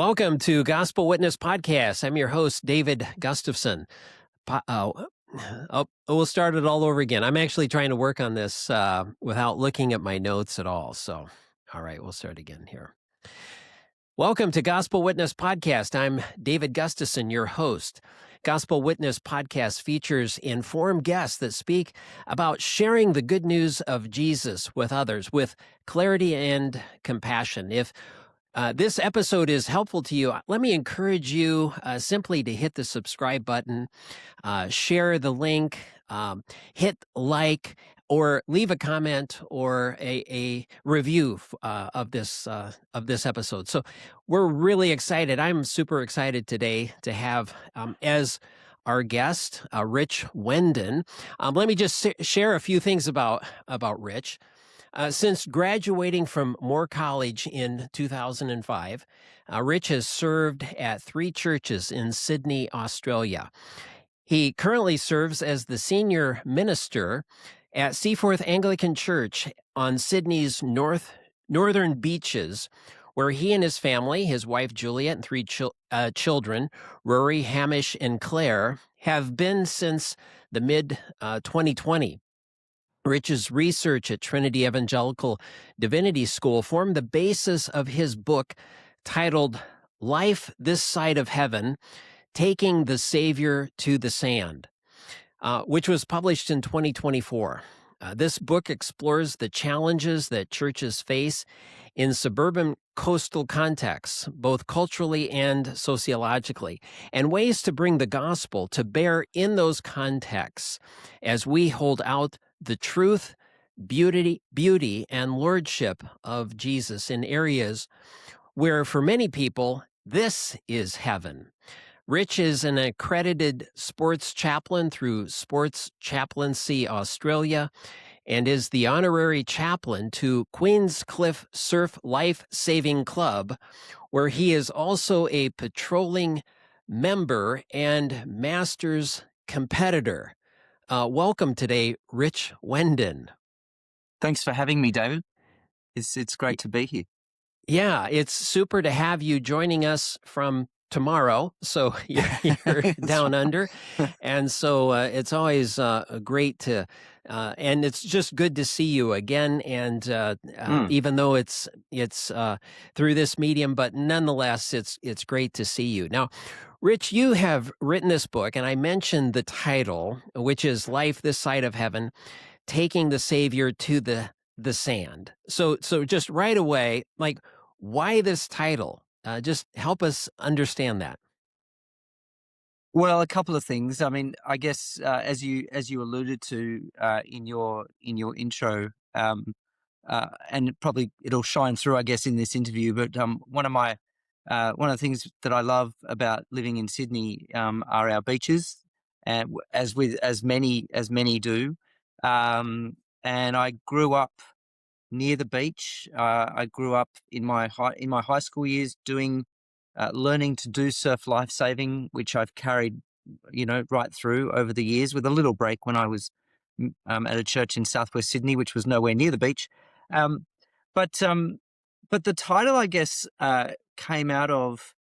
Welcome to Gospel Witness Podcast. I'm your host, David Gustafson. We'll start it all over again. I'm actually trying to work on this without looking at my notes at all. So, all right, we'll start again here. Welcome to Gospel Witness Podcast. I'm David Gustafson, your host. Gospel Witness Podcast features informed guests that speak about sharing the good news of Jesus with others with clarity and compassion. If this episode is helpful to you, let me encourage you simply to hit the subscribe button, share the link, hit like, or leave a comment or a review of this episode. So we're really excited. I'm super excited today to have as our guest, Rich Wenden. Let me just share a few things about Rich. Since graduating from Moore College in 2005, Rich has served at 3 churches in Sydney, Australia. He currently serves as the senior minister at Seaforth Anglican Church on Sydney's northern beaches, where he and his family, his wife Juliet and 3 children, Rory, Hamish, and Claire, have been since the mid-2020. Rich's research at Trinity Evangelical Divinity School formed the basis of his book titled Life This Side of Heaven, Taking the Saviour to the Sand, which was published in 2024. This book explores the challenges that churches face in suburban coastal contexts, both culturally and sociologically, and ways to bring the gospel to bear in those contexts as we hold out the truth, beauty, and lordship of Jesus in areas where, for many people, this is heaven. Rich is an accredited sports chaplain through Sports Chaplaincy Australia and is the honorary chaplain to Queenscliff Surf Life Saving Club, where he is also a patrolling member and Masters competitor. Welcome today, Rich Wenden. Thanks for having me, David. It's great to be here. Yeah, it's super to have you joining us from tomorrow. So you're down under. And so it's always great to, and it's just good to see you again. And even though it's through this medium, but nonetheless, it's great to see you. Now, Rich, you have written this book, and I mentioned the title, which is Life This Side of Heaven, Taking the Saviour to the Sand. So just right away, like, why this title? Just help us understand that. Well, a couple of things. I mean, I guess as you alluded to in your intro, and probably it'll shine through, I guess, in this interview. But one of the things that I love about living in Sydney are our beaches, and as many do. And I grew up near the beach. I grew up in my high school years learning to do surf lifesaving, which I've carried, right through over the years, with a little break when I was at a church in southwest Sydney, which was nowhere near the beach. But the title, I guess, came out of.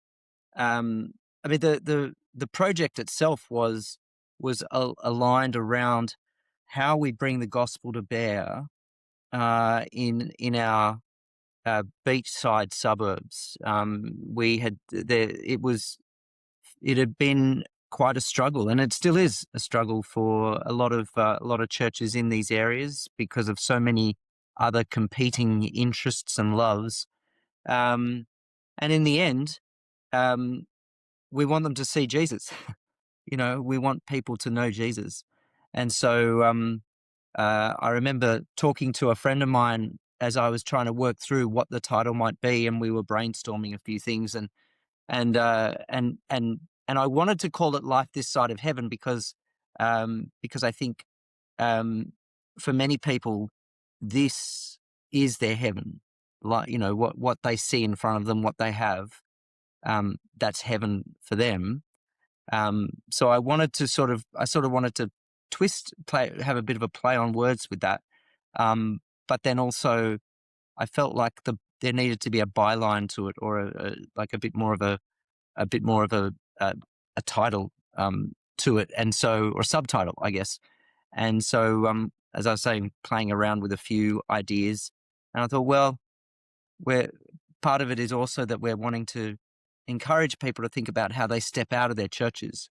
I mean, the project itself was aligned around how we bring the gospel to bear in our beachside suburbs. It had been quite a struggle, and it still is a struggle for a lot of churches in these areas because of so many other competing interests and loves. And in the end, we want them to see Jesus. We want people to know Jesus. And so I remember talking to a friend of mine as I was trying to work through what the title might be, and we were brainstorming a few things, and I wanted to call it Life This Side of Heaven because I think for many people this is their heaven. Like, what they see in front of them, what they have, that's heaven for them. So I wanted to wanted to have a bit of a play on words with that. But then also I felt like there needed to be a byline to it, or a bit more of a title to it, and so, or subtitle, I guess. And so, as I was saying, playing around with a few ideas, and I thought, well, part of it is also that we're wanting to encourage people to think about how they step out of their churches.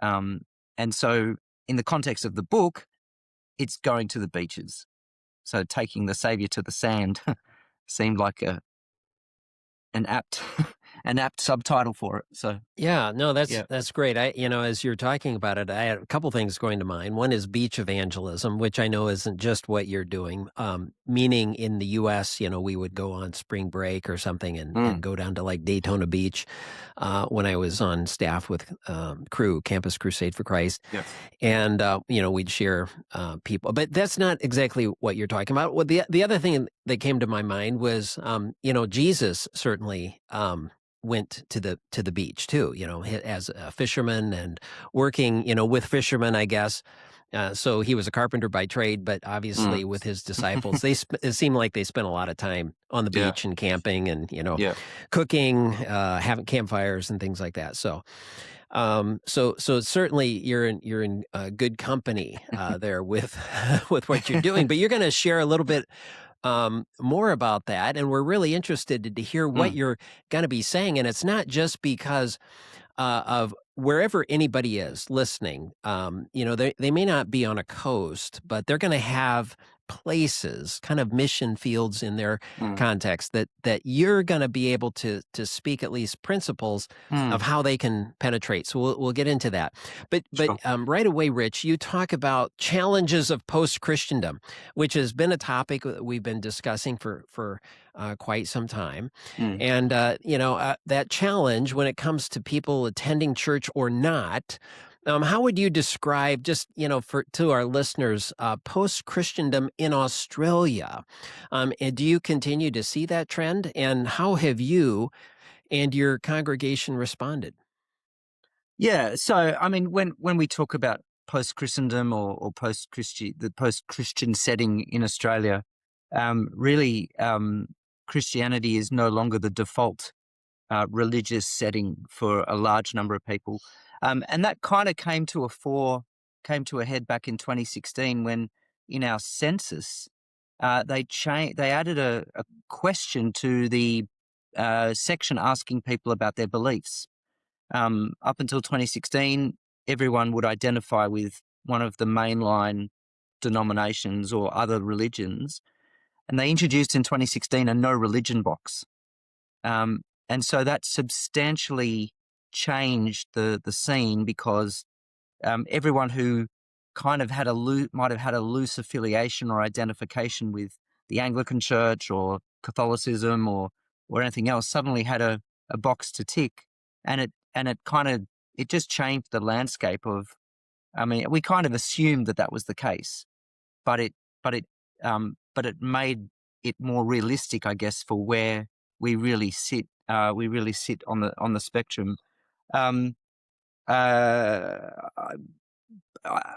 And so, in the context of the book, it's going to the beaches. So, taking the Saviour to the sand seemed like an apt an apt subtitle for it. So Yeah, no, yeah. that's great. As you're talking about it, I had a couple things going to mind. One is beach evangelism, which I know isn't just what you're doing. Meaning in the U.S., we would go on spring break or something and go down to like Daytona Beach when I was on staff with Campus Crusade for Christ. Yes. And, we'd share people. But that's not exactly what you're talking about. Well, the other thing that came to my mind was, Jesus certainly went to the beach too, as a fisherman and working, with fishermen, I guess. So he was a carpenter by trade, but obviously with his disciples, it seemed like they spent a lot of time on the beach and camping and, cooking, having campfires and things like that. So certainly you're in good company there with with what you're doing, but you're going to share a little bit more about that, and we're really interested to hear what you're going to be saying. And it's not just because of wherever anybody is listening. They may not be on a coast, but they're going to have places, kind of mission fields in their context that you're going to be able to speak at least principles of how they can penetrate. So we'll get into that. But Sure. right away, Rich, you talk about challenges of post-Christendom, which has been a topic that we've been discussing for quite some time. And, that challenge when it comes to people attending church or not, how would you describe just, to our listeners, post-Christendom in Australia? And do you continue to see that trend? And how have you and your congregation responded? Yeah. So, I mean, when we talk about post-Christendom or the post-Christian setting in Australia, really, Christianity is no longer the default religious setting for a large number of people. And that kind of came to a head back in 2016 when, in our census, they added a question to the section asking people about their beliefs. Up until 2016, everyone would identify with one of the mainline denominations or other religions, and they introduced in 2016 a no religion box. And so that substantially changed the scene because everyone who kind of might have had a loose affiliation or identification with the Anglican Church or Catholicism or anything else suddenly had a box to tick, and it just changed the landscape of. I mean, we kind of assumed that was the case, but it made it more realistic, I guess, for where we really sit. We really sit on the spectrum.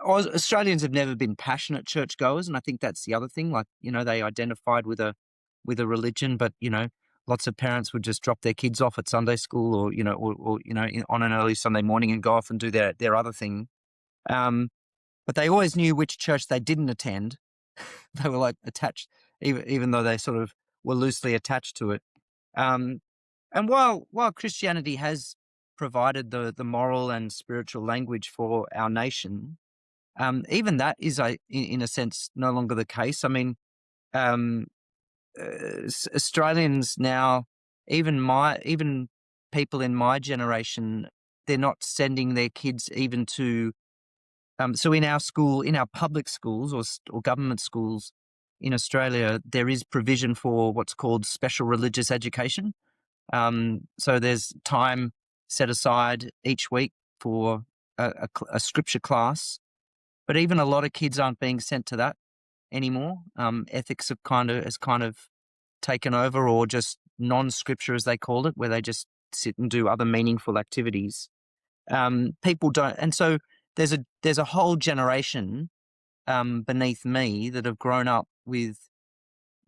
Australians have never been passionate churchgoers, and I think that's the other thing. Like, they identified with a religion, but lots of parents would just drop their kids off at Sunday school, or on an early Sunday morning and go off and do their other thing. But they always knew which church they didn't attend. They were like attached, even though they sort of were loosely attached to it. And while Christianity has provided the moral and spiritual language for our nation, even that is, in a sense, no longer the case. I mean, Australians now, even people in my generation, they're not sending their kids even to. So in our public schools or government schools in Australia, there is provision for what's called special religious education. So there's time set aside each week for a scripture class, but even a lot of kids aren't being sent to that anymore. Ethics has kind of taken over, or just non-scripture as they call it, where they just sit and do other meaningful activities. People don't, and so there's a whole generation beneath me that have grown up with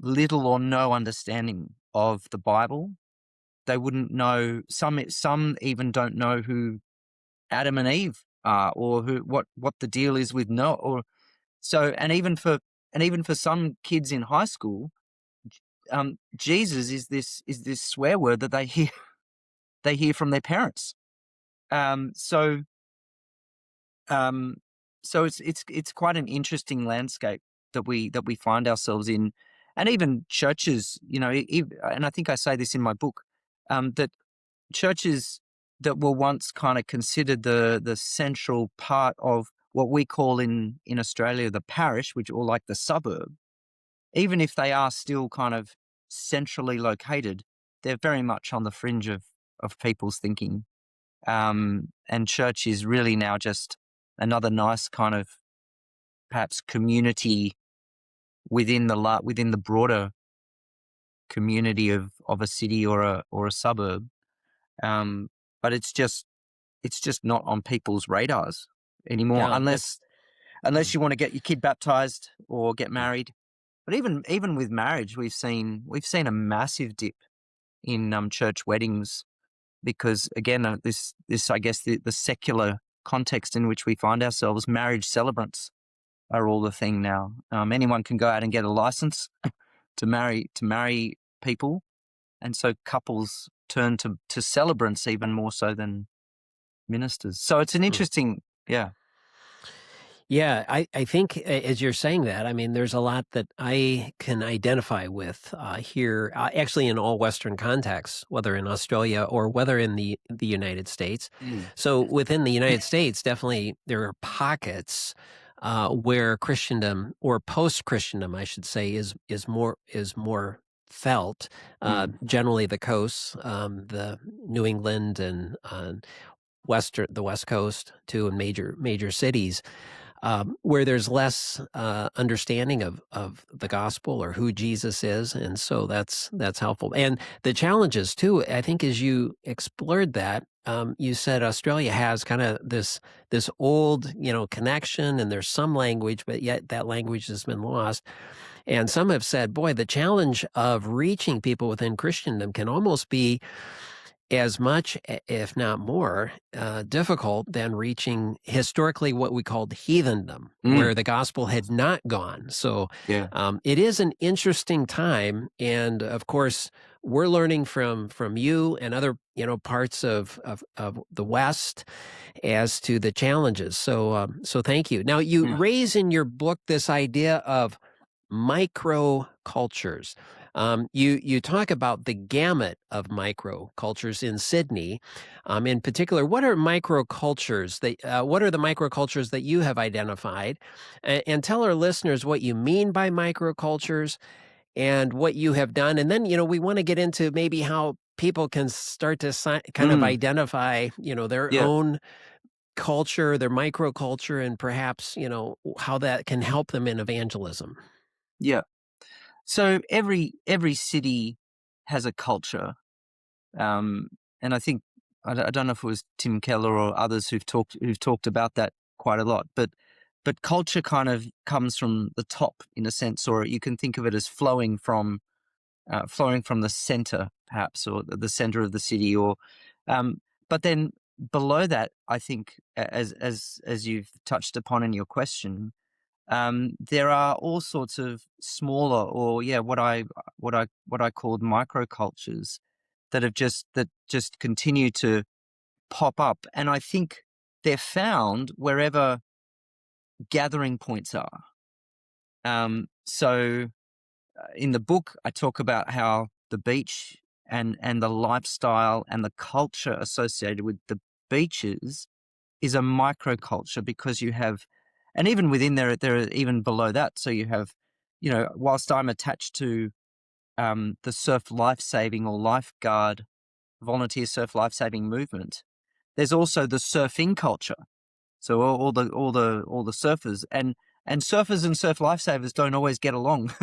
little or no understanding of the Bible. They wouldn't know. Some even don't know who Adam and Eve are, or what the deal is with Noah. Or so, and even for some kids in high school, Jesus is this swear word that they hear from their parents. So it's quite an interesting landscape that we find ourselves in, and even churches. And I think I say this in my book, that churches that were once kind of considered the central part of what we call in Australia the parish, or like the suburb, even if they are still kind of centrally located, they're very much on the fringe of people's thinking. And church is really now just another nice kind of perhaps community within the broader community of a city or a suburb. But it's just not on people's radars anymore, Yeah, unless mm, you want to get your kid baptized or get married. But even with marriage, we've seen a massive dip in church weddings, because again, this I guess the secular context in which we find ourselves, marriage celebrants are all the thing now. Anyone can go out and get a license to marry people, and so couples turn to celebrants even more so than ministers. So it's an mm. interesting, yeah. Yeah, I think as you're saying that, I mean, there's a lot that I can identify with here, actually in all Western contexts, whether in Australia or whether in the United States. Mm. So within the United States, definitely there are pockets where Christendom, or post-Christendom, I should say, is more felt. Mm. Generally, the coasts, the New England and the West Coast too, and major cities, where there's less understanding of the gospel or who Jesus is, and so that's helpful. And the challenges too, I think, as you explored that, you said Australia has kind of this old connection, and there's some language, but yet that language has been lost. And some have said, boy, the challenge of reaching people within Christendom can almost be as much, if not more, difficult than reaching historically what we called heathendom, Mm. where the gospel had not gone. So Yeah. it is an interesting time, and of course, we're learning from you and other parts of the West as to the challenges. So thank you. Now, you Mm. raise in your book this idea of microcultures. You talk about the gamut of microcultures in Sydney. In particular, what are microcultures what are the microcultures that you have identified? And tell our listeners what you mean by microcultures and what you have done. And then, we want to get into maybe how people can start to kind of Mm. identify, their Yeah. own culture, their microculture, and perhaps, how that can help them in evangelism. Yeah. So every city has a culture, and I think I don't know if it was Tim Keller or others who've talked about that quite a lot, but culture kind of comes from the top in a sense, or you can think of it as flowing from the center, perhaps, or the center of the city, or but then below that, I think, as you've touched upon in your question, there are all sorts of smaller, or what I called microcultures that just continue to pop up, and I think they're found wherever gathering points are. So in the book, I talk about how the beach and the lifestyle and the culture associated with the beaches is a microculture, because you have, and even within there are even below that. So you have, whilst I'm attached to the surf lifesaving or lifeguard volunteer surf lifesaving movement, there's also the surfing culture. So all the surfers, and surfers and surf lifesavers don't always get along,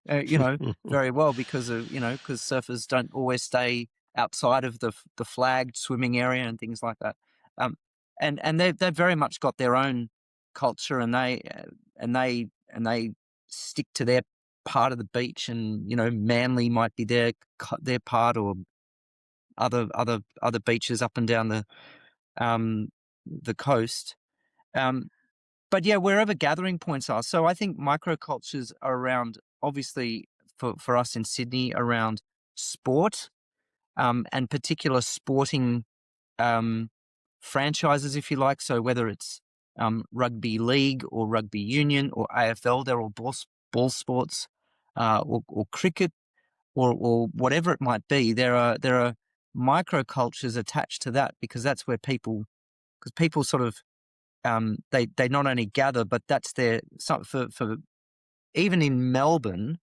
very well, because because surfers don't always stay outside of the flagged swimming area and things like that. Um, and they've very much got their own culture, and they stick to their part of the beach, and Manly might be their part, or other beaches up and down the coast. But yeah, wherever gathering points are. So I think microcultures are around, obviously, for us in Sydney, around sport, and particular sporting franchises, if you like. So whether it's rugby league or rugby union or AFL, they're all ball sports, or cricket, or whatever it might be. There are microcultures attached to that, because that's where people sort of they not only gather, but that's for even in Melbourne,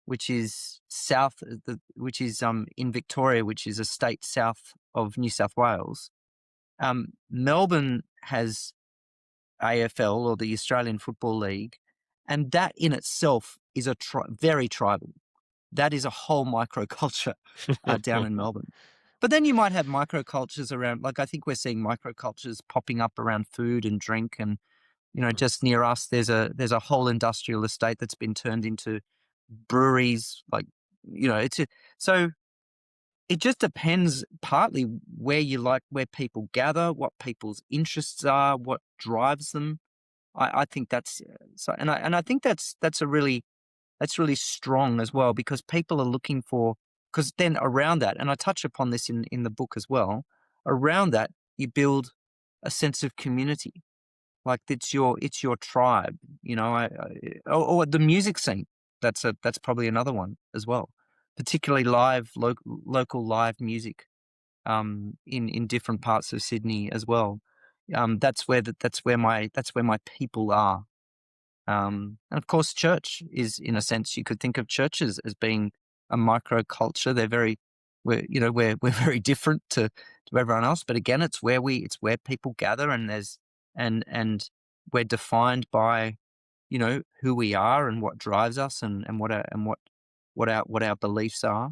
which is in Victoria, which is a state south of New South Wales. Melbourne has AFL, or the Australian Football League, and that in itself is very tribal. That is a whole microculture down in Melbourne. But then you might have microcultures around, like I think we're seeing microcultures popping up around food and drink, and just near us, there's a whole industrial estate that's been turned into breweries. Like, so it just depends partly where people gather, what people's interests are, what drives them. I think that's so, and I think that's really strong as well, because people are looking for, because then around that, and I touch upon this in the book as well, around that you build a sense of community. Like it's your tribe, or the music scene. That's probably another one as well, particularly local live music, in different parts of Sydney as well. That's where my people are. And of course, church is, in a sense, you could think of churches as being a microculture. We're very different to everyone else, but again, it's where people gather, and and we're defined by who we are and what drives us, and what our beliefs are.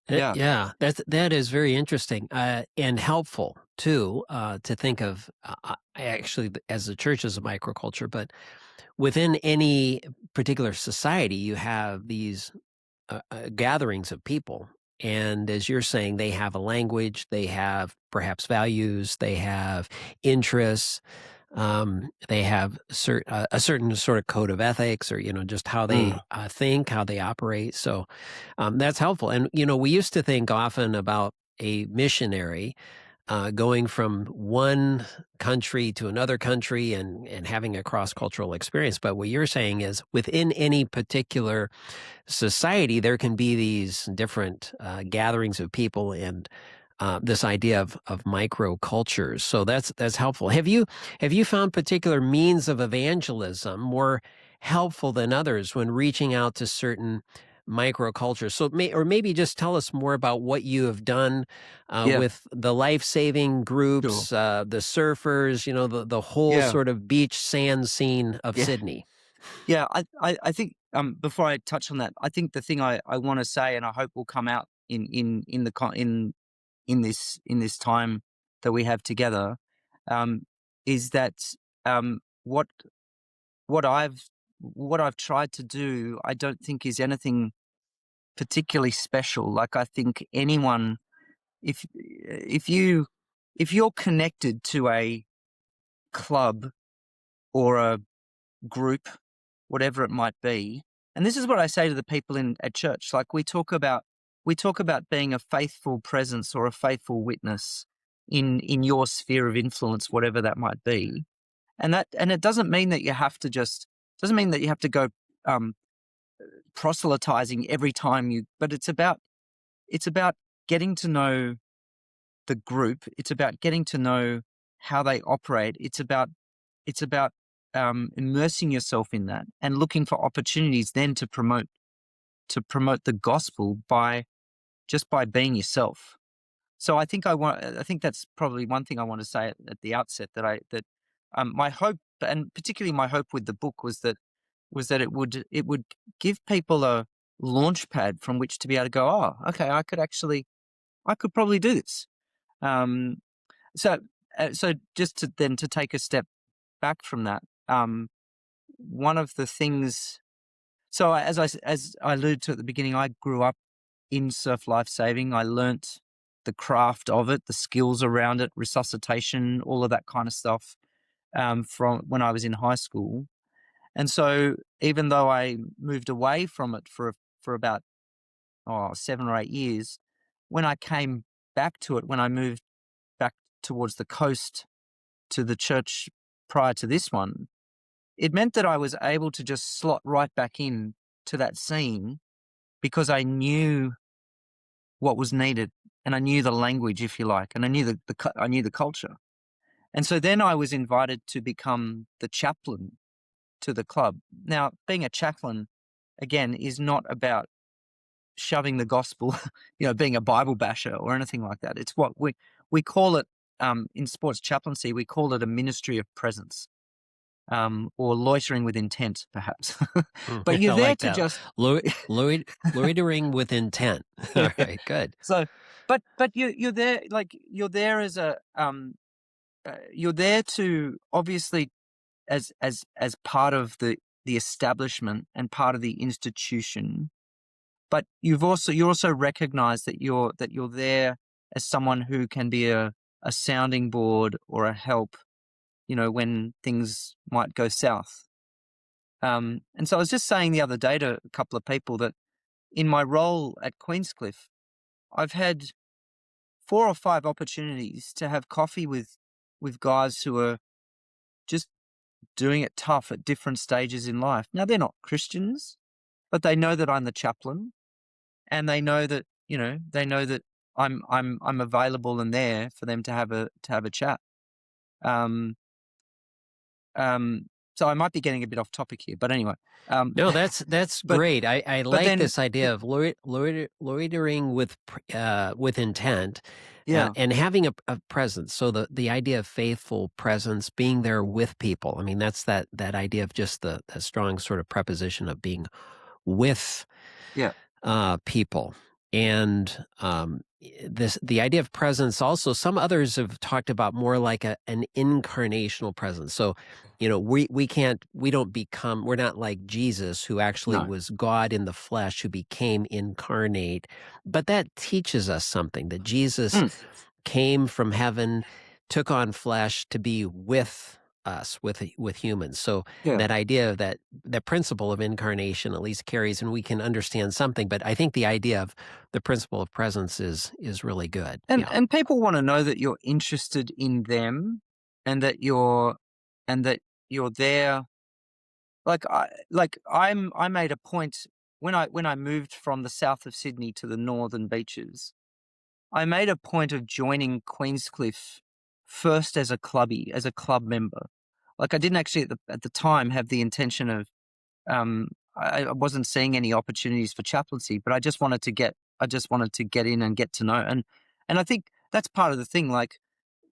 Yeah, Yeah, that is very interesting, and helpful too, to think of, actually as the church as a microculture, but within any particular society, you have these gatherings of people. And as you're saying, they have a language, they have perhaps values, they have interests, they have a certain sort of code of ethics, or just how they think, how they operate. So that's helpful. And we used to think often about a missionary going from one country to another country, and having a cross-cultural experience. But what you're saying is, within any particular society, there can be these different gatherings of people, and this idea of microcultures. So that's helpful. Have you found particular means of evangelism more helpful than others when reaching out to certain microcultures? So maybe just tell us more about what you have done yeah, with the life-saving groups, sure. the surfers, the whole Yeah, sort of beach sand scene of yeah. Sydney. Yeah, I think, before I touch on that, I think the thing I want to say, and I hope will come out in this time that we have together, is that, what I've tried to do, I don't think is anything particularly special. Like, I think anyone, if you're connected to a club or a group, whatever it might be. And this is what I say to the people at church. Like, we talk about being a faithful presence or a faithful witness in your sphere of influence, whatever that might be. And it doesn't mean that you have to go proselytizing every time but it's about getting to know the group. It's about getting to know how they operate. It's about immersing yourself in that, and looking for opportunities then to promote the gospel by being yourself. So I think that's probably one thing I want to say at the outset, that my hope, and particularly my hope with the book, was that it would give people a launch pad from which to be able to go, oh, okay, I could probably do this. Um, so just to take a step back from that, one of the things So as I alluded to at the beginning, I grew up in surf lifesaving. I learnt the craft of it, the skills around it, resuscitation, all of that kind of stuff from when I was in high school. And so even though I moved away from it for about 7 or 8 years, when I came back to it, when I moved back towards the coast to the church prior to this one, it meant that I was able to just slot right back in to that scene because I knew what was needed and I knew the language, if you like, and I knew I knew the culture. And so then I was invited to become the chaplain to the club. Now, being a chaplain, again, is not about shoving the gospel, being a Bible basher or anything like that. It's what we call it in sports chaplaincy. We call it a ministry of presence, or loitering with intent, perhaps. But you're I there like to that. just Loitering with intent. All right, good. So, but you're there, like you're there as a you're there to obviously as part of the establishment and part of the institution. But you're also recognized that you're there as someone who can be a sounding board or a help, when things might go south. And so I was just saying the other day to a couple of people that in my role at Queenscliff, I've had 4 or 5 opportunities to have coffee with guys who are just doing it tough at different stages in life. Now, they're not Christians, but they know that I'm the chaplain. And they know that, I'm available and there for them to have a chat. So I might be getting a bit off topic here, but anyway. No, that's but- great. I but like then- this idea of loitering with intent, Yeah. and having a presence. So the idea of faithful presence, being there with people. I mean, that's that idea of just the strong sort of preposition of being with Yeah. people. And the idea of presence also, some others have talked about more like an incarnational presence. So, we're not like Jesus, who actually No. was God in the flesh, who became incarnate. But that teaches us something, that Jesus came from heaven, took on flesh to be with us, with humans. So Yeah. that idea of that principle of incarnation at least carries, and we can understand something. But I think the idea of the principle of presence is really good. And people want to know that you're interested in them, and that you're there. I made a point when I moved from the south of Sydney to the northern beaches. I made a point of joining Queenscliff first as a clubby, as a club member. Like, I didn't actually at the time have the intention of, I wasn't seeing any opportunities for chaplaincy, but I just wanted to get in and get to know. And I think that's part of the thing. Like,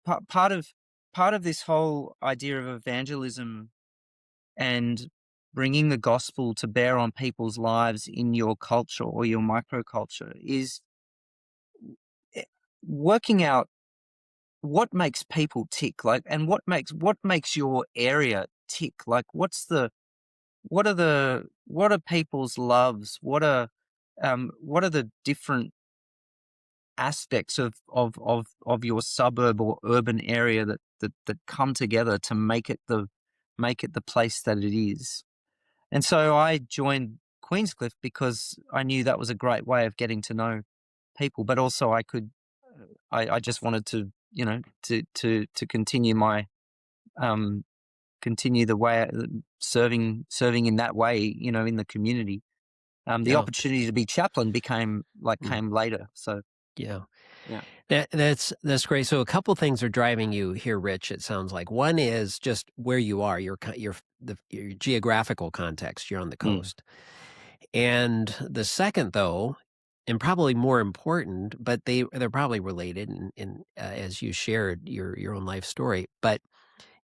part of this whole idea of evangelism and bringing the gospel to bear on people's lives in your culture or your microculture is working out what makes people tick, like, and what makes your area tick. Like, what are people's loves? What are the different aspects of your suburb or urban area that come together to make it the place that it is? And so I joined Queenscliff because I knew that was a great way of getting to know people, but also I just wanted to, to continue my, continue the way serving in that way, in the community. The opportunity to be chaplain came later. So yeah. Yeah. That's great. So a couple things are driving you here, Rich. It sounds like one is just where you are, your geographical context. You're on the coast, and the second, though, and probably more important, but they're probably related. In as you shared your own life story, but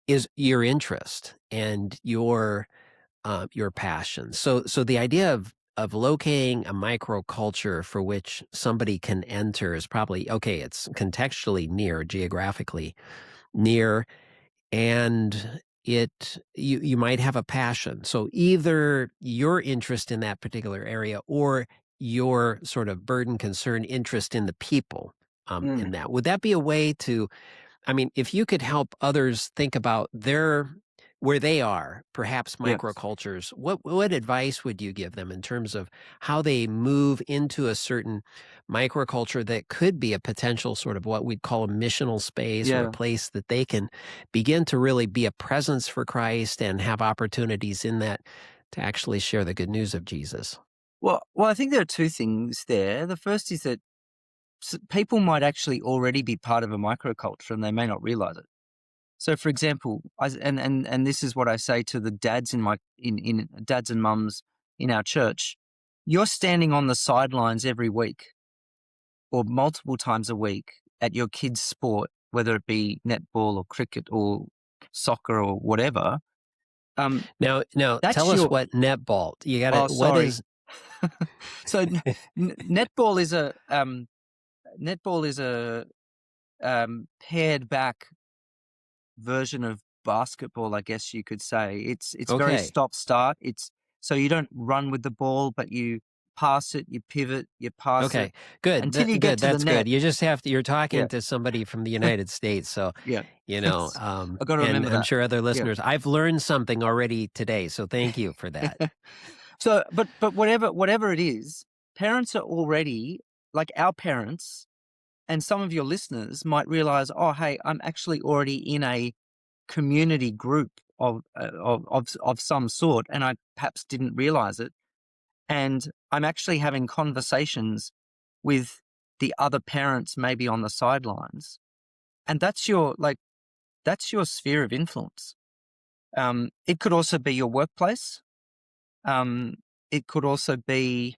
is your interest and your passion. So the idea of locating a microculture for which somebody can enter is probably okay. It's contextually near, geographically near, and you might have a passion. So either your interest in that particular area or your sort of burden, concern, interest in the people in that. Would that be a way to, I mean, if you could help others think about where they are, perhaps Yeah. microcultures, what advice would you give them in terms of how they move into a certain microculture that could be a potential sort of what we'd call a missional space or a Yeah. place that they can begin to really be a presence for Christ and have opportunities in that to actually share the good news of Jesus? Well, I think there are two things there. The first is that people might actually already be part of a microculture and they may not realize it. So, for example, and this is what I say to the dads in dads and mums in our church. You're standing on the sidelines every week or multiple times a week at your kids' sport, whether it be netball or cricket or soccer or whatever. Now, tell That's us your what netball. You got to. Oh, What sorry. is? So netball is a pared back version of basketball, I guess you could say. It's very Okay. stop start. It's so you don't run with the ball, but you pass it, you pivot, you pass it Okay, good. until you get Good. to the That's good. net. You just have to. You're Yeah, talking to somebody from the United States, so yeah. I got to and remember I'm that. sure other Yeah. listeners. I've learned something already today, so thank you for that. So, but whatever it is, parents are already like our parents, and some of your listeners might realize, oh, hey, I'm actually already in a community group of some sort, and I perhaps didn't realize it. And I'm actually having conversations with the other parents, maybe on the sidelines, and that's your sphere of influence. It could also be your workplace. Um, it could also be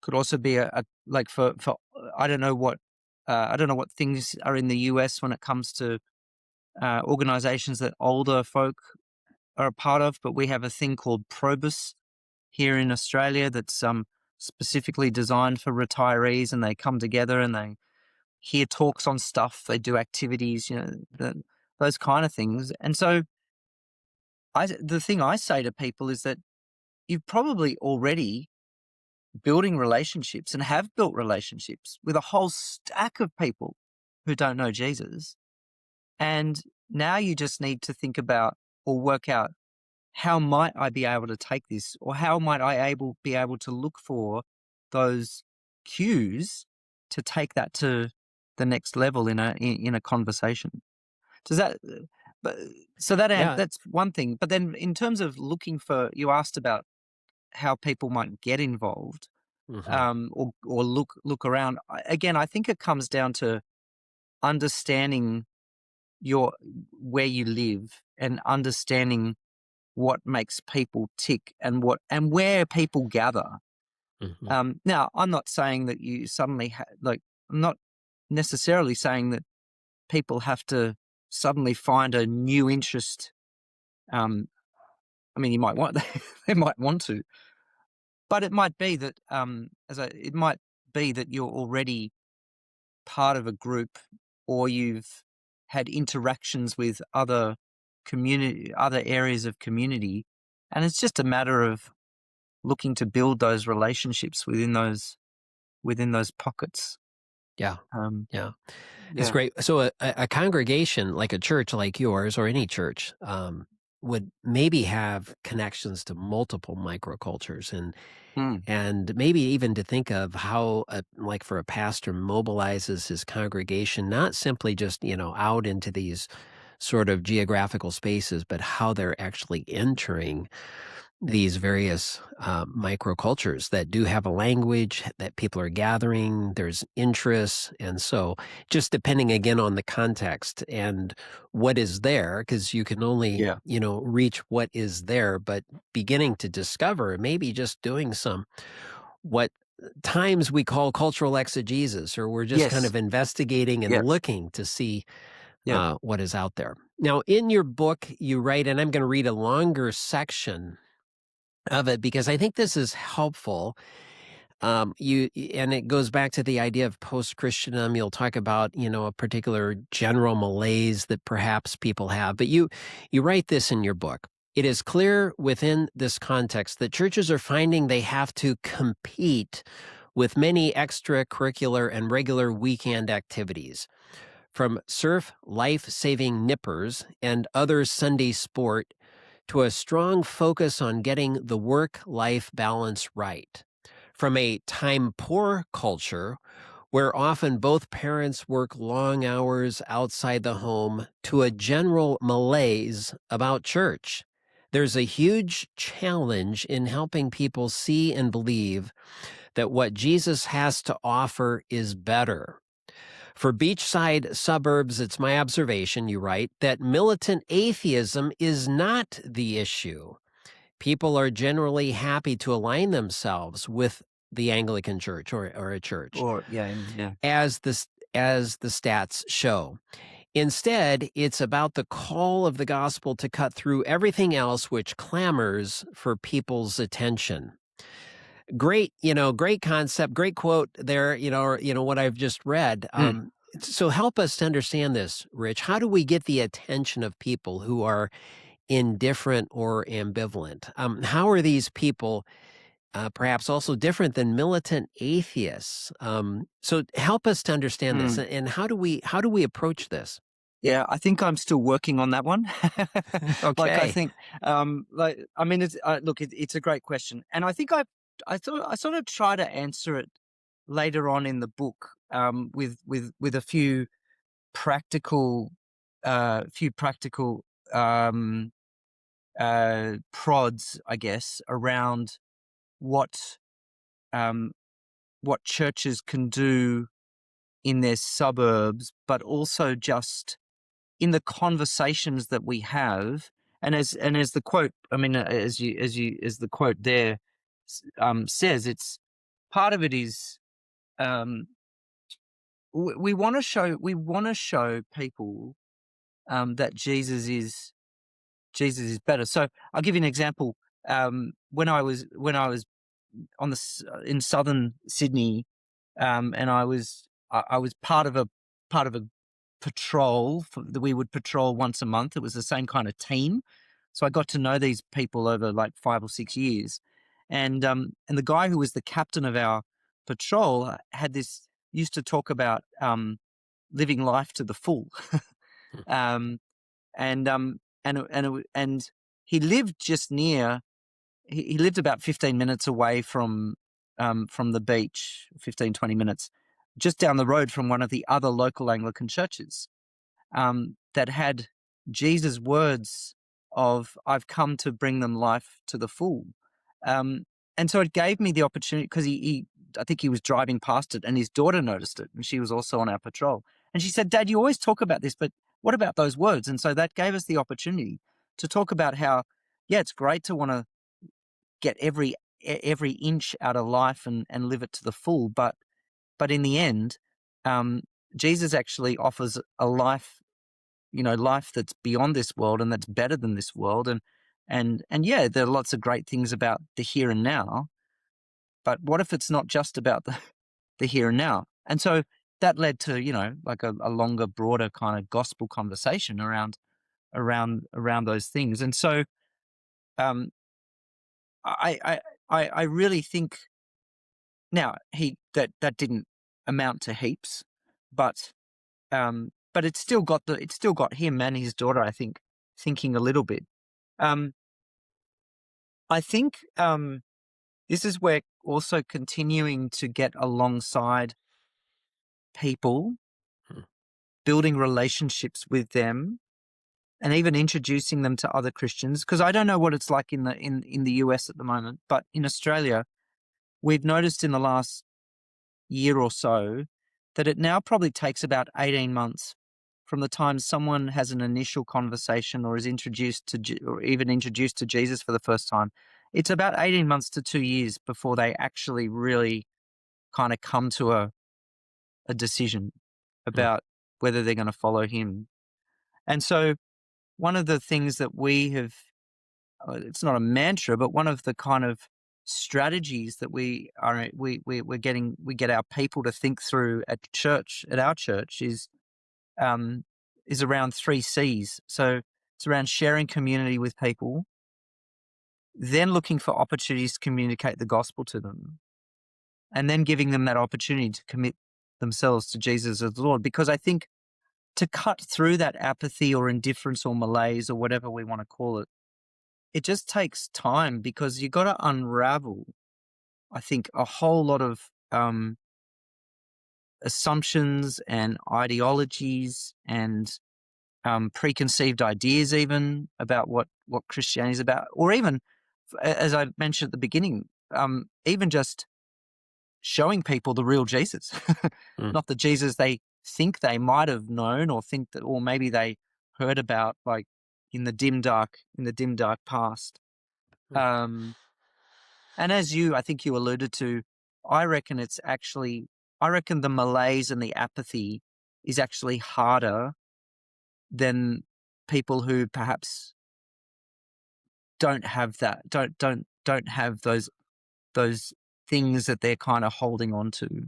a like for I don't know what things are in the US when it comes to organizations that older folk are a part of, but we have a thing called Probus here in Australia that's specifically designed for retirees, and they come together and they hear talks on stuff, they do activities, those kind of things. And so the thing I say to people is that you've probably already building relationships and have built relationships with a whole stack of people who don't know Jesus. And now you just need to think about or work out, how might I be able to take this, or how might I be able to look for those cues to take that to the next level in a conversation. Does that but so Yeah. that's one thing. But then in terms of looking for, you asked about how people might get involved, Hmm. or look around. Again, I think it comes down to understanding your where you live and understanding what makes people tick and where people gather. Hmm. Now, I'm not saying that you suddenly I'm not necessarily saying that people have to suddenly find a new interest. Um, I mean, you might want they might want to, but it might be that it might be that you're already part of a group, or you've had interactions with other areas of community, and it's just a matter of looking to build those relationships within those pockets. Yeah. Um, Yeah. That's yeah. great. So a congregation like a church like yours or any church would maybe have connections to multiple microcultures Mm. and maybe even to think of how like for a pastor mobilizes his congregation, not simply just, out into these sort of geographical spaces, but how they're actually entering these various microcultures that do have a language that people are gathering. There's interests. And so just depending again on the context and what is there, because you can only, Yeah. reach what is there, but beginning to discover, maybe just doing some what times we call cultural exegesis, or we're just kind Yes. of investigating and Yeah. looking to see Yeah. what is out there. Now, in your book, you write, and I'm going to read a longer section of it because I think this is helpful. and it goes back to the idea of post-Christendom. You'll talk about, a particular general malaise that perhaps people have, but you write this in your book. It is clear within this context that churches are finding they have to compete with many extracurricular and regular weekend activities. From surf life-saving nippers and other Sunday sport to a strong focus on getting the work-life balance right. From a time-poor culture where often both parents work long hours outside the home to a general malaise about church. There's a huge challenge in helping people see and believe that what Jesus has to offer is better. For beachside suburbs, it's my observation, you write, that militant atheism is not the issue. People are generally happy to align themselves with the Anglican Church or a church, as the stats show. Instead, it's about the call of the gospel to cut through everything else which clamors for people's attention. Great, great concept, great quote there, or, what I've just read. So help us to understand this, Rich. How do we get the attention of people who are indifferent or ambivalent? How are these people perhaps also different than militant atheists? So help us to understand this, and how do we approach this? Yeah, I think I'm still working on that one. Okay. I think, it's a great question, and I think I sort of try to answer it later on in the book, with a few practical, prods, I guess, around what churches can do in their suburbs, but also just in the conversations that we have. And as the quote, as the quote there says, it's part of it is we want to show people that Jesus is better. So I'll give you an example. When I was in southern Sydney, and I was part of a patrol that we would patrol once a month. It was the same kind of team, so I got to know these people over like 5 or 6 years, and the guy who was the captain of our patrol used to talk about living life to the full, um, and he lived just near. He lived about 15 minutes away from the beach, 15, 20 minutes, just down the road from one of the other local Anglican churches, that had Jesus' words of, I've come to bring them life to the full. And so it gave me the opportunity, because I think he was driving past it and his daughter noticed it, and she was also on our patrol. And she said, Dad, you always talk about this, but what about those words? And so that gave us the opportunity to talk about how, it's great to want to get every inch out of life and live it to the full, but in the end, Jesus actually offers a life, life that's beyond this world and that's better than this world. And there are lots of great things about the here and now, but what if it's not just about the here and now? And so that led to, like a longer, broader kind of gospel conversation around those things. And so I really think now that didn't amount to heaps, but it's still got him and his daughter, I think, thinking a little bit. I think this is where also continuing to get alongside people, building relationships with them, and even introducing them to other Christians. Because I don't know what it's like in the US at the moment, but in Australia, we've noticed in the last year or so that it now probably takes about 18 months from the time someone has an initial conversation or is introduced to Jesus for the first time. It's about 18 months to 2 years before they actually really kind of come to a decision about whether they're going to follow him. And so one of the things that we have, it's not a mantra, but one of the kind of strategies that we get our people to think through at our church is around 3 C's. So it's around sharing community with people, then looking for opportunities to communicate the gospel to them, and then giving them that opportunity to commit themselves to Jesus as the Lord. Because I think to cut through that apathy or indifference or malaise or whatever we want to call it, it just takes time, because you've got to unravel, I think, a whole lot of assumptions and ideologies and preconceived ideas even about what Christianity is about, or even, as I mentioned at the beginning, even just showing people the real Jesus, not the Jesus they think they might have known or think that, or maybe they heard about, like in the dim dark past. And as I think you alluded to, I reckon the malaise and the apathy is actually harder than people who perhaps don't have that, don't have those things that they're kind of holding on to.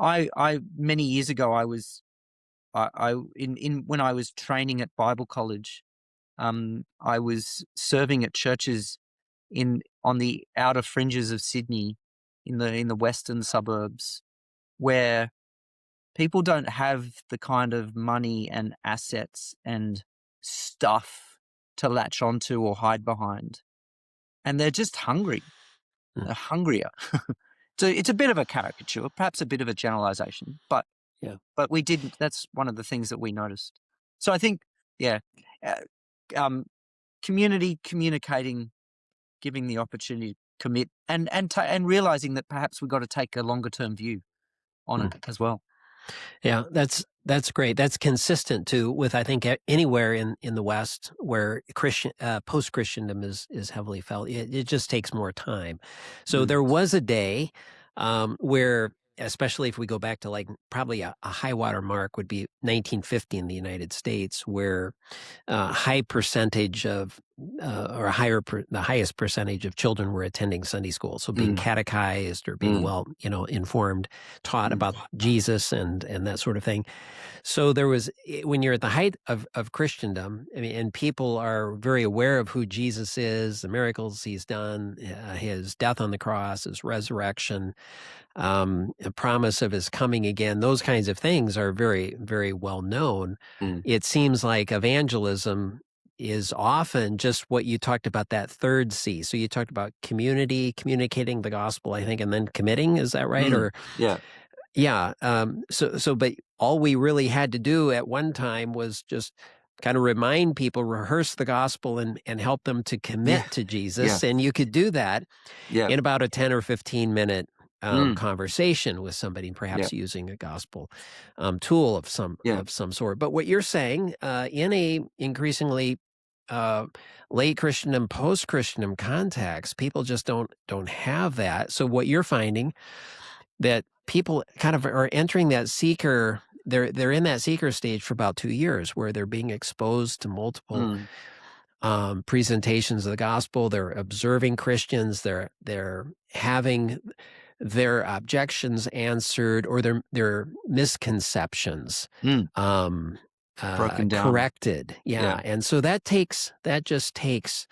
I many years ago, when I was training at Bible college, I was serving at churches on the outer fringes of Sydney, in the western suburbs, where people don't have the kind of money and assets and stuff to latch onto or hide behind, and they're just hungry. They're hungrier. So it's a bit of a caricature, perhaps a bit of a generalization, but we didn't. That's one of the things that we noticed. So I think, community, communicating, giving the opportunity to commit, and realizing that perhaps we've got to take a longer term view on it as well. Yeah, that's great. That's consistent too with, I think, anywhere in the West where post-Christendom is heavily felt. It just takes more time. So there was a day where, especially if we go back to, like, probably a high water mark would be 1950 in the United States, where high percentage of the highest percentage of children were attending Sunday school. So being catechized or being informed, taught about Jesus and that sort of thing. So there was, when you're at the height of Christendom, I mean, and people are very aware of who Jesus is, the miracles he's done, his death on the cross, his resurrection, a promise of his coming again, those kinds of things are very, very well known. It seems like evangelism is often just what you talked about, that third C. So you talked about community, communicating the gospel, I think, and then committing. Is that right? Or yeah. But all we really had to do at one time was just kind of remind people, rehearse the gospel, and help them to commit to Jesus. And you could do that in about a 10 or 15 minute conversation with somebody, perhaps using a gospel tool of some sort. But what you're saying, in a increasingly late Christendom, post-Christendom context, people just don't have that. So what you're finding, that people kind of are entering that seeker, they're in that seeker stage for about 2 years, where they're being exposed to multiple presentations of the gospel. They're observing Christians. They're having their objections answered, or their misconceptions broken down, corrected. And so that just takes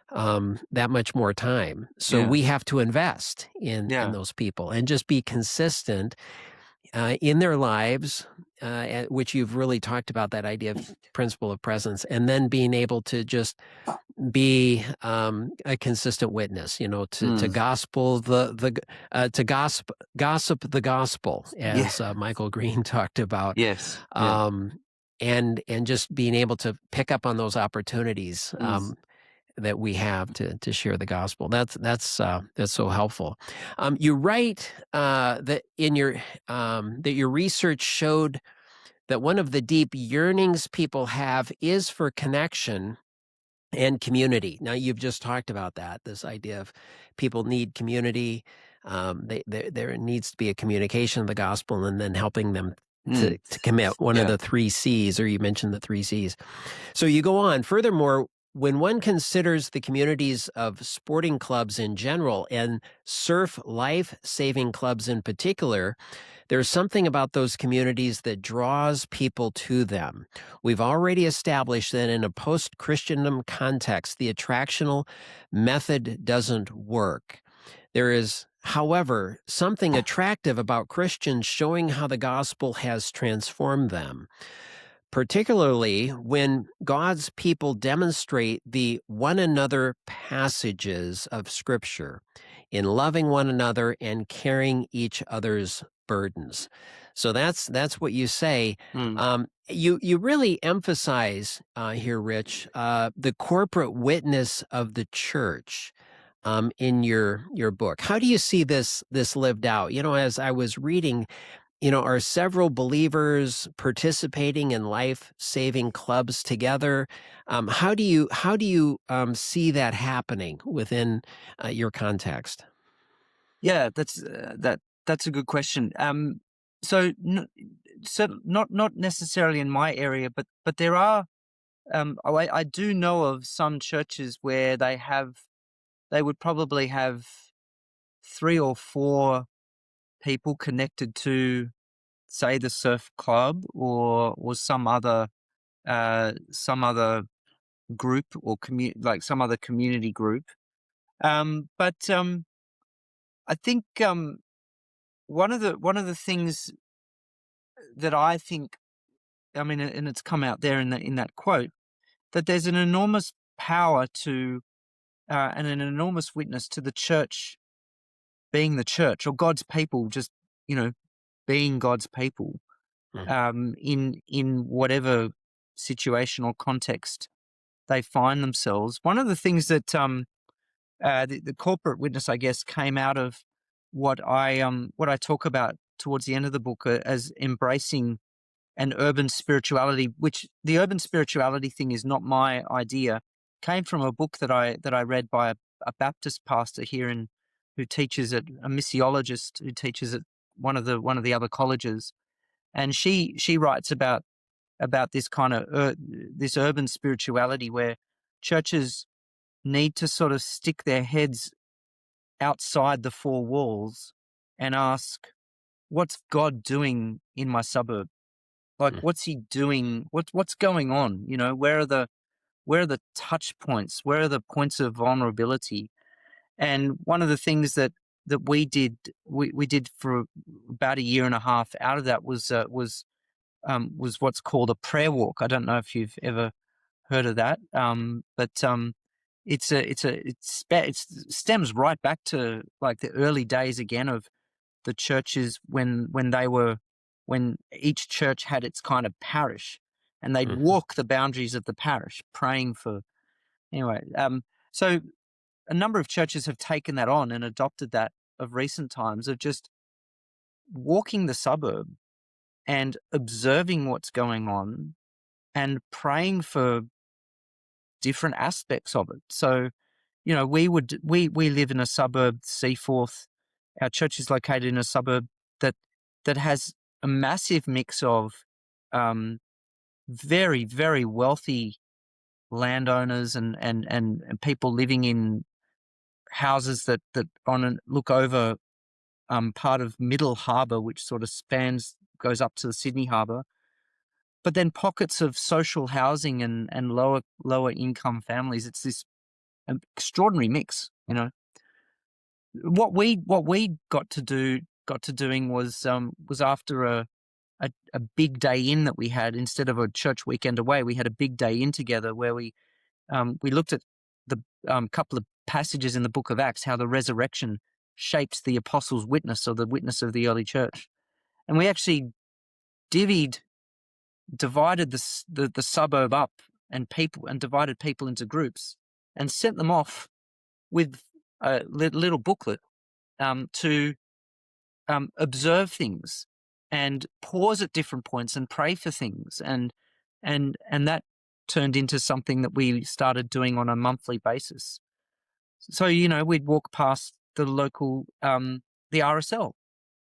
that much more time. So we have to invest in those people and just be consistent in their lives, which you've really talked about, that idea of principle of presence, and then being able to just be a consistent witness, to gospel to gossip the gospel, as Michael Green talked about. And just being able to pick up on those opportunities that we have to share the gospel. That's so helpful. You write that in your that your research showed that one of the deep yearnings people have is for connection and community. Now, you've just talked about that, this idea of people need community. There needs to be a communication of the gospel, and then helping them to commit, one of the 3 C's, or you mentioned the 3 C's. So you go on. Furthermore, when one considers the communities of sporting clubs in general and surf life-saving clubs in particular, there's something about those communities that draws people to them. We've already established that in a post-Christendom context, the attractional method doesn't work. There is, however, something attractive about Christians showing how the gospel has transformed them, particularly when God's people demonstrate the one another passages of Scripture in loving one another and carrying each other's burdens. So that's what you say. You really emphasize here, Rich, the corporate witness of the church in your book. How do you see this lived out? As I was reading, are several believers participating in life-saving clubs together? How do you see that happening within your context? Yeah, that's a good question. So not necessarily in my area, but there are. I do know of some churches where they would probably have 3 or 4 people connected to, say, the surf club or some other group or like some other community group. But I think one of the things that I think, I mean, and it's come out there in that quote, that there's an enormous power to and an enormous witness to the church being the church, or God's people just being God's people in whatever situation or context they find themselves. One of the things that the corporate witness, I guess, came out of what I talk about towards the end of the book as embracing an urban spirituality, which the urban spirituality thing is not my idea. Came from a book that I read by a Baptist pastor here who teaches at a missiologist who teaches at one of the other colleges, and she writes about this kind of this urban spirituality where churches need to sort of stick their heads outside the 4 walls and ask, what's God doing in my suburb? Like, what's he doing? What's going on? Where are the touch points? Where are the points of vulnerability? And one of the things that we did for about a year and a half out of that was what's called a prayer walk. I don't know if you've ever heard of that, but it stems right back to like the early days again of the churches when each church had its kind of parish, and they'd walk the boundaries of the parish praying for. Anyway, so a number of churches have taken that on and adopted that of recent times, of just walking the suburb and observing what's going on and praying for different aspects of it. So, we live in a suburb, Seaforth. Our church is located in a suburb that has a massive mix of very, very wealthy landowners and people living in houses that look over part of Middle Harbour, which sort of goes up to the Sydney Harbour. But then pockets of social housing and lower income families. It's this extraordinary mix. What we got to doing was after a big day in that we had. Instead of a church weekend away, we had a big day in together where we looked at the couple of passages in the book of Acts, how the resurrection shapes the apostles' witness, or the witness of the early church. And we actually divided the suburb up and divided people into groups and sent them off with a little booklet to observe things and pause at different points and pray for things, and that turned into something that we started doing on a monthly basis. So we'd walk past the local the RSL,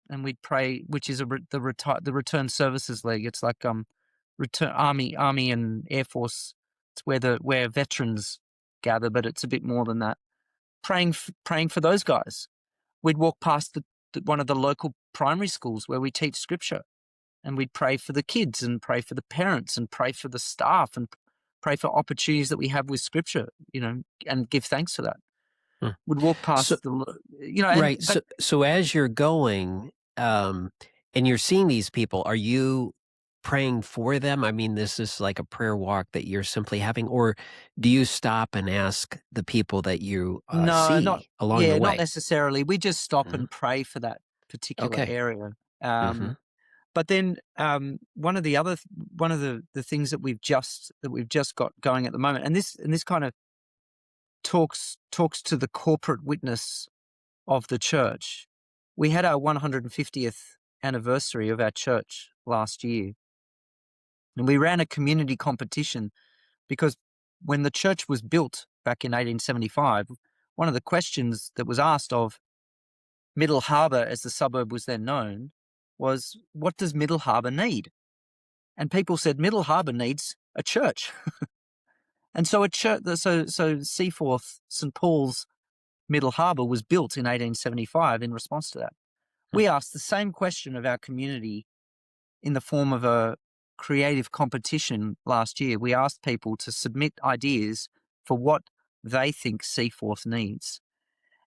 and we'd pray, which is the Return Services League. It's like return Army and Air Force where veterans gather, but it's a bit more than that. Praying for those guys. We'd walk past one of the local primary schools where we teach scripture, and we'd pray for the kids and pray for the parents and pray for the staff and pray for opportunities that we have with scripture, and give thanks for that. Hmm. Would walk past So, right. So as you're going, and you're seeing these people, are you praying for them? I mean, this is like a prayer walk that you're simply having, or do you stop and ask the people that you No, see along the not way? necessarily. We just stop Mhm. and pray for that particular Okay. area. Hmm. But then one of the things that we've just got going at the moment, and this kind of talks to the corporate witness of the church. We had our 150th anniversary of our church last year, and we ran a community competition because when the church was built back in 1875, one of the questions that was asked of Middle Harbour, as the suburb was then known, was, what does Middle Harbour need? And people said Middle Harbour needs a church. And so so Seaforth St Paul's Middle Harbour was built in 1875 in response to that. We asked the same question of our community in the form of a creative competition last year. We asked people to submit ideas for what they think Seaforth needs.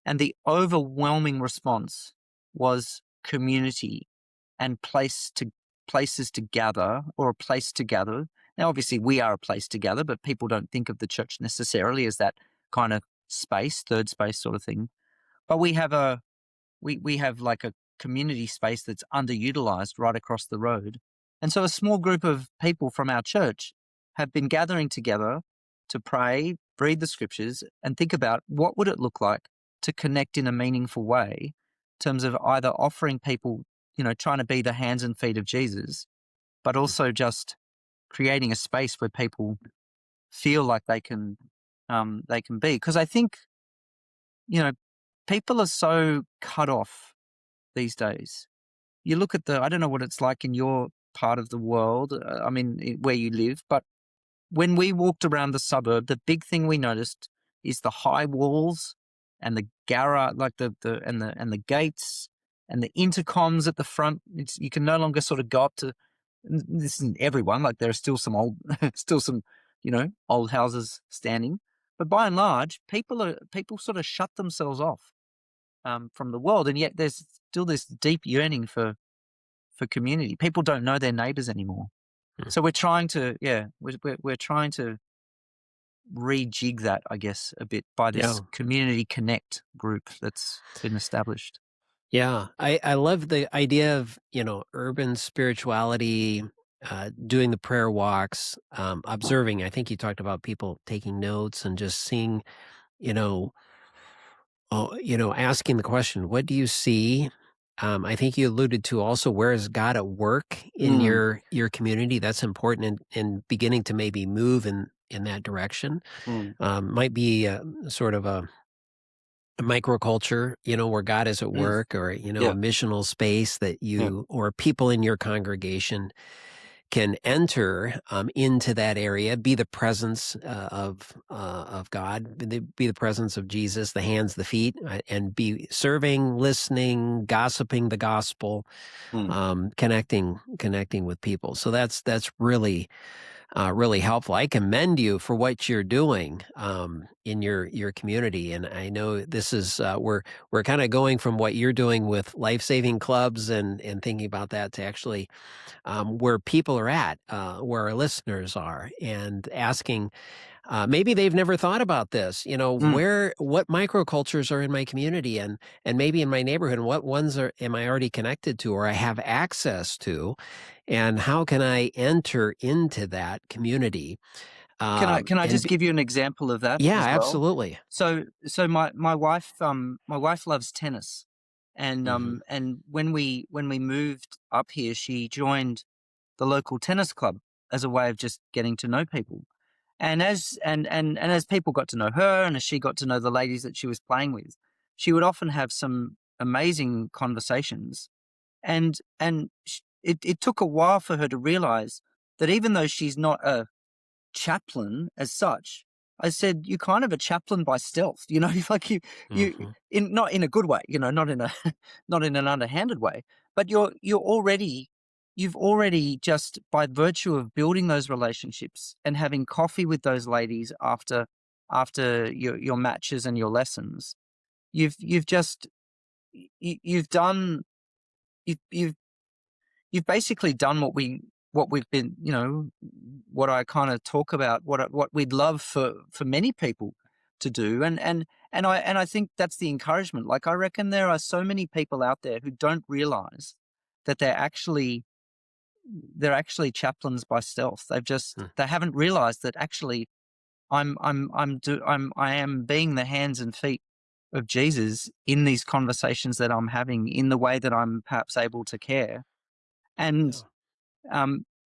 And the overwhelming response was community and places to gather, or a place to gather. Now, obviously, we are a place to gather, but people don't think of the church necessarily as that kind of space, third space sort of thing. But we have we have like a community space that's underutilized right across the road. And so a small group of people from our church have been gathering together to pray, read the scriptures, and think about what would it look like to connect in a meaningful way in terms of either offering people, trying to be the hands and feet of Jesus, but also just creating a space where people feel like they can be. Because I think, people are so cut off these days. You look at I don't know what it's like in your part of the world, where you live, but when we walked around the suburb, the big thing we noticed is the high walls and the garage, like the gates and the intercoms at the front. You can no longer sort of go up to. This isn't everyone. Like there are still some old houses standing, but by and large, people sort of shut themselves off from the world, and yet there's still this deep yearning for community. People don't know their neighbors anymore. Hmm. So we're trying to, we're trying to rejig that, I guess, a bit by this community connect group that's been established. Yeah, I love the idea of, urban spirituality, doing the prayer walks, observing. I think you talked about people taking notes and just seeing, asking the question, what do you see? I think you alluded to also, where is God at work in your community? That's important in beginning to maybe move in that direction. Might be sort of a microculture, where God is at work, or, a missional space that you or people in your congregation can enter into that area, be the presence of God, be the presence of Jesus, the hands, the feet, and be serving, listening, gossiping the gospel, connecting with people. So that's really really helpful. I commend you for what you're doing in your community, and I know this is we're kind of going from what you're doing with life-saving clubs and thinking about that to actually where people are at, where our listeners are, and asking. Maybe they've never thought about this. What microcultures are in my community, and maybe in my neighborhood, and what ones am I already connected to, or I have access to, and how can I enter into that community? Can I just give you an example of that Yeah, as well? absolutely. So my wife loves tennis, and Hmm. and when we moved up here, she joined the local tennis club as a way of just getting to know people. And as people got to know her, and as she got to know the ladies that she was playing with, she would often have some amazing conversations. And it took a while for her to realize that even though she's not a chaplain as such. I said, you're kind of a chaplain by stealth, you know, like you Mm-hmm. not in a good way, you know, not in a not in an underhanded way, but you've already just by virtue of building those relationships and having coffee with those ladies after your matches and your lessons, you've just you've done you've basically done what we've been, you know, what I kind of talk about, what we'd love for many people to do, and I think that's the encouragement. Like, I reckon there are so many people out there who don't realize that they're actually chaplains by stealth. They haven't realized that actually I am being the hands and feet of Jesus in these conversations that I'm having, in the way that I'm perhaps able to care. And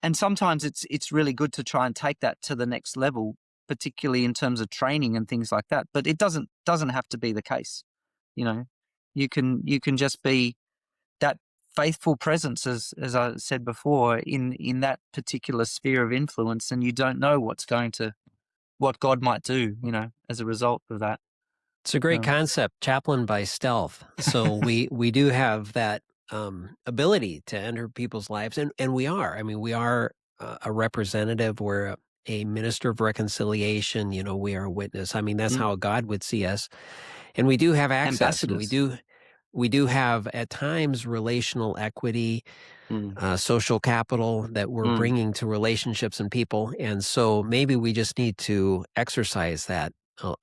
and sometimes it's really good to try and take that to the next level, particularly in terms of training and things like that. But it doesn't have to be the case. You know, you can just be that faithful presence, as I said before, in that particular sphere of influence, and you don't know what God might do, you know, as a result of that. It's a great concept, chaplain by stealth. So we do have that ability to enter people's lives, and we are. I mean, we are a representative. We're a minister of reconciliation. You know, we are a witness. I mean, that's how God would see us, and we do have access, and we do have at times relational equity. Social capital that we're bringing to relationships and people. And so maybe we just need to exercise that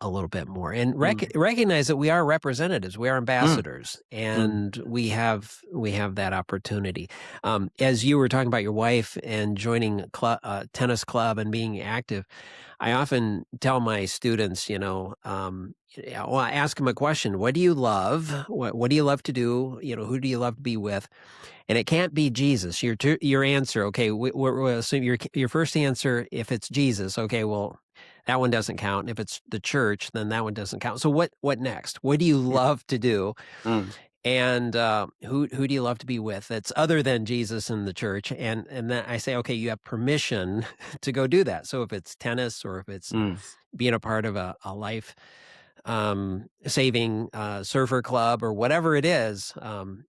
a little bit more and recognize that we are representatives, we are ambassadors, and we have that opportunity. As you were talking about your wife and joining a tennis club and being active, I often tell my students, you know, I ask them a question: what do you love? What do you love to do? You know, who do you love to be with? And it can't be Jesus. Your answer, okay, we'll assume your first answer, if it's Jesus, okay, well, that one doesn't count. And if it's the church, then that one doesn't count. So what next? What do you love to do? And who do you love to be with that's other than Jesus and the church? And then I say, okay, you have permission to go do that. So if it's tennis or if it's being a part of a life saving surfer club or whatever it is,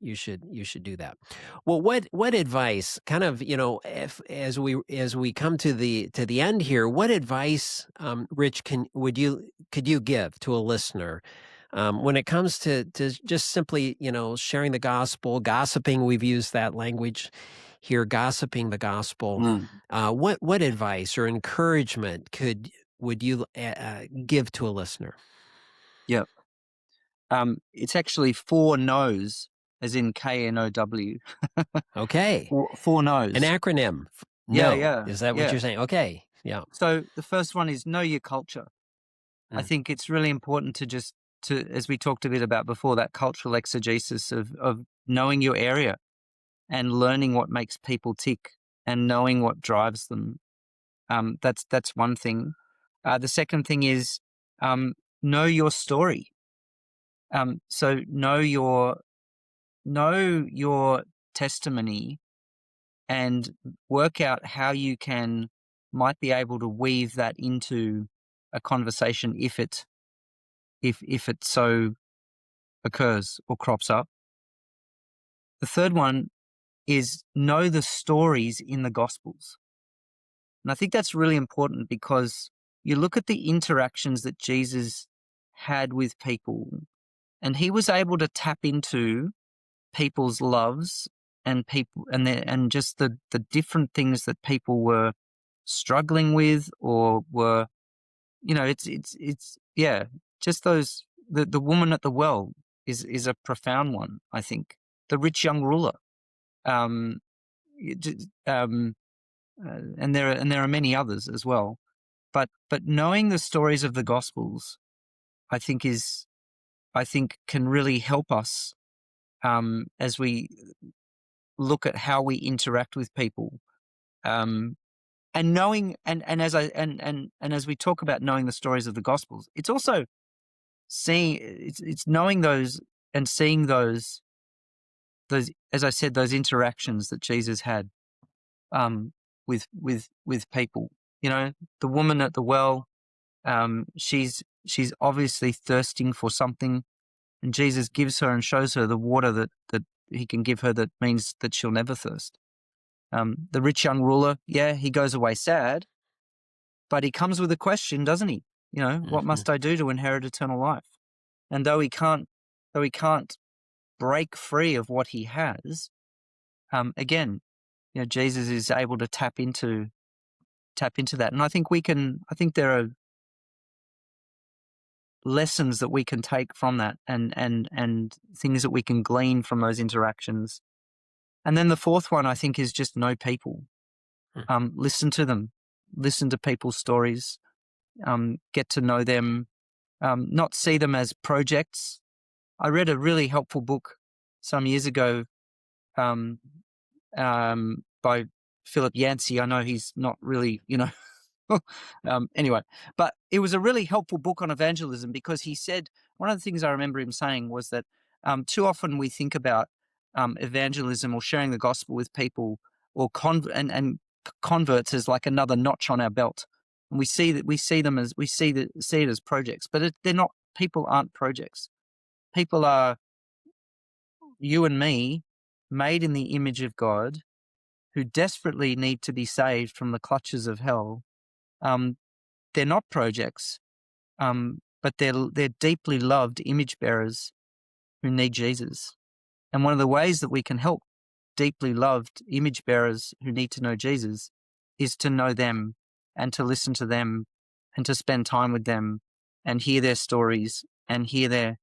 you should do that. Well, what advice, kind of, you know, as we come to the end here, what advice, Rich, could you give to a listener when it comes to just simply, you know, sharing the gospel, gossiping? We've used that language here, gossiping the gospel. What advice or encouragement would you give to a listener? Yep. It's actually 4 no's, as in KNOW. Okay. 4 no's. An acronym. No. Yeah. Is that what you're saying? Okay. Yeah. So the first one is know your culture. I think it's really important to, as we talked a bit about before, that cultural exegesis of knowing your area and learning what makes people tick and knowing what drives them. That's one thing. The second thing is know your story. So know your testimony and work out how you might be able to weave that into a conversation if it so occurs or crops up. The third one is know the stories in the Gospels. And I think that's really important because you look at the interactions that Jesus had with people, and he was able to tap into people's loves and just the different things that people were struggling with or were, you know, it's just those, the woman at the well is a profound one, I think. The rich young ruler, and there are many others as well, but knowing the stories of the Gospels, I think can really help us as we look at how we interact with people, and knowing and as we talk about knowing the stories of the Gospels, it's also it's knowing those and seeing those, as I said, those interactions that Jesus had with people. the woman at the well, she's obviously thirsting for something, and Jesus gives her and shows her the water that he can give her that means that she'll never thirst. The rich young ruler, he goes away sad, but he comes with a question, doesn't he? What must I do to inherit eternal life? And though he can't break free of what he has, again, Jesus is able to tap into that. And I think there are lessons that we can take from that, and things that we can glean from those interactions. And then the fourth one, I think, is just know people. Listen to them, listen to people's stories, get to know them, not see them as projects. I read a really helpful book some years ago by Philip Yancey. I know he's not really, anyway, but it was a really helpful book on evangelism, because he said, one of the things I remember him saying was that too often we think about evangelism or sharing the gospel with people or converts as like another notch on our belt, and we see it as projects, but they're not. People aren't projects. People are you and me, made in the image of God, who desperately need to be saved from the clutches of hell. They're not projects, but they're deeply loved image bearers who need Jesus. And one of the ways that we can help deeply loved image bearers who need to know Jesus is to know them and to listen to them and to spend time with them and hear their stories and hear their,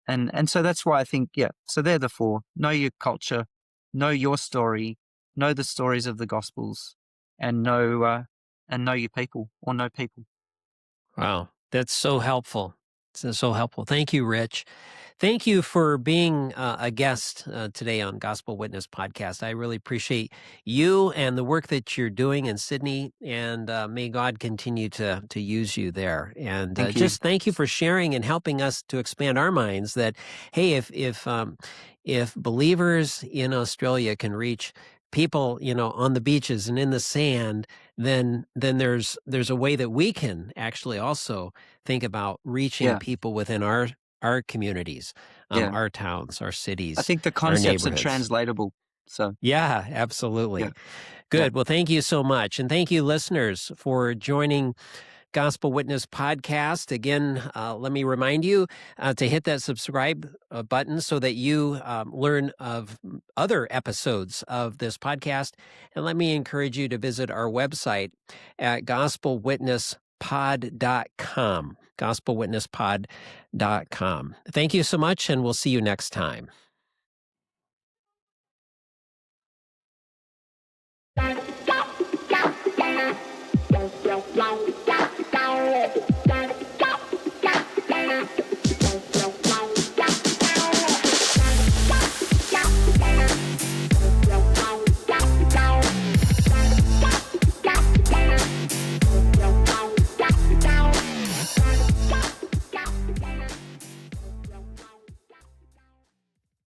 and so that's why I think, so they're the four. Know your culture, know your story, know the stories of the Gospels, and know your people, or know people. Wow, that's so helpful. It's so helpful. Thank you, Rich. Thank you for being a guest today on Gospel Witness Podcast. I really appreciate you and the work that you're doing in Sydney, and may God continue to use you there. And just thank you for sharing and helping us to expand our minds that, hey, if believers in Australia can reach people, on the beaches and in the sand, then there's a way that we can actually also think about reaching people within our communities, our towns, our cities. I think the concepts are translatable. So yeah, absolutely. Good. Well, thank you so much. And thank you, listeners, for joining Gospel Witness Podcast. Again, let me remind you to hit that subscribe button so that you learn of other episodes of this podcast. And let me encourage you to visit our website at gospelwitnesspod.com, gospelwitnesspod.com. Thank you so much, and we'll see you next time.